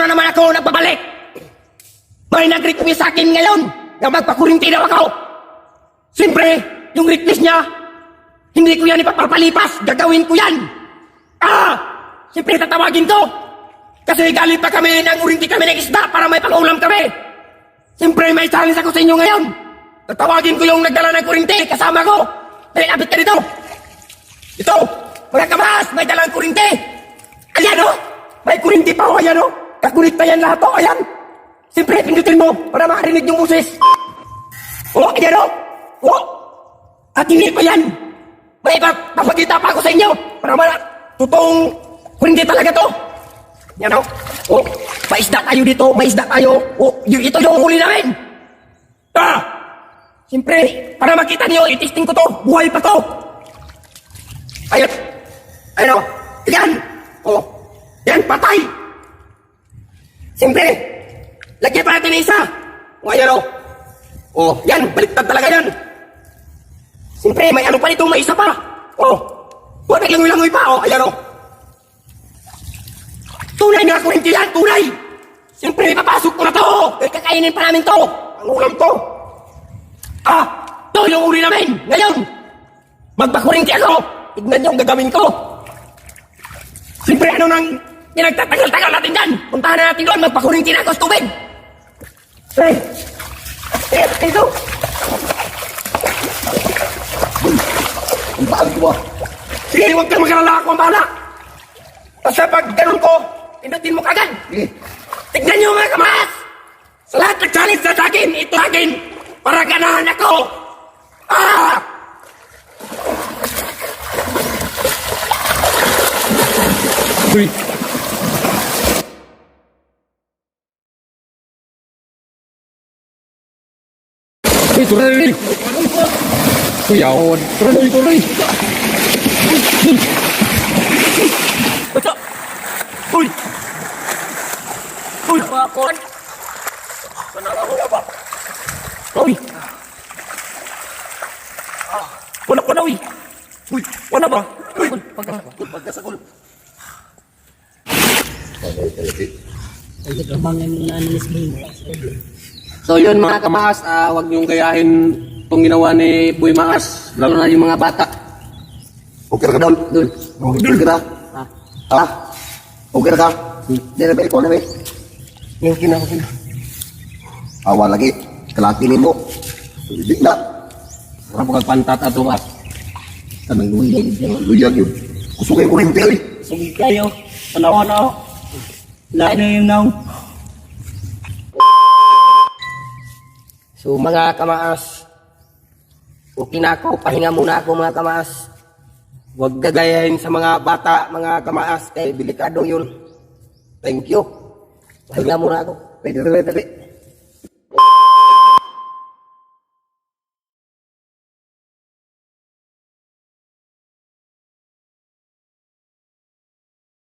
naman ako nagbabalik. May nag-request sa akin ngayon na magpakurinti daw ako. Siyempre, yung request niya, hindi ko yan ipapapalipas. Gagawin ko yan. Siyempre tatawagin ko. Kasi galing pa kami ng urinti kami ng isda para may pang-ulam kami. Siyempre, may challenge ako sa inyo ngayon. Tatawagin ko yung nagdala ng kurinti kasama ko. Dali, abit ka dito. Ito, mga kamas, may dalang kurinti. Ayan o, may kurinti pa o, ayan o. Kakulit na yan lahat o, ayan. Siyempre, pindutin mo para makarinig yung boses. O, ayan o. O, at hindi pa yan. May papagita pa ako sa inyo para totoong kurinti talaga to. Yan o. O, may isda tayo dito, may isda tayo. O, ito yung huli namin. Siyempre, para makita niyo, itisting ko to. Buhay pa to. Ayun. Ayun o. Yan. O, yan, patay. Siyempre, lagyan pa natin isa. O, ayan o. O, yan, baliktad talaga yan. Siyempre, may ano pa nito, may isa pa. O, naglangoy-langoy pa. O, ayan o. Tunay na kurinti yan, tunay. Siyempre, ipapasok ko na to. Kakainin pa namin to. Ang ulam to. To yung uli namin. Ngayon, magpakurinti ako. Tignan yung gagawin ko. Siyempre, ano nang pinagtatagal-tagal natin dyan. Puntahan na natin doon, magpakurinti na ako sa tubig. Ito. Ang bagal ko ba? Sige, huwag kang mag-alala ako ang bahala. Basta pag ganun ko, pindutin mo kagad. Tignan nyo mga kamas! Sa lahat nag-challenge na sa akin, ito akin, para ganahan ako! Uy! Uy, tuloy! Uy, yawon! Tuloy! Uy! Uy! Bakon! Kenapa ko ba? Uy! Wala, uy! Uy! Wala ba? Uy! Pagkasakol! So yun mga kamaas, huwag niyong gayahin itong ginawa ni Boy Maas, lalo na yung mga bata. Okay ka doon? Doon. Okay ka? Okay ka? Hindi na balik ko na Yung kinakapin. Awa lagi. Kalakinin mo. Hindi na. Wala po kagpantat at tuwas. Tanang luyag yun. Kusukay ko rin tayo eh. Sige kayo. Panawa na ako. Lain na yung naong. So mga kamaas, okay na ako, pahinga muna ako mga kamaas. Huwag gagayahin sa mga bata, mga kamaas, kaya delikado yun. Thank you. Pahinga muna ako. Pwede.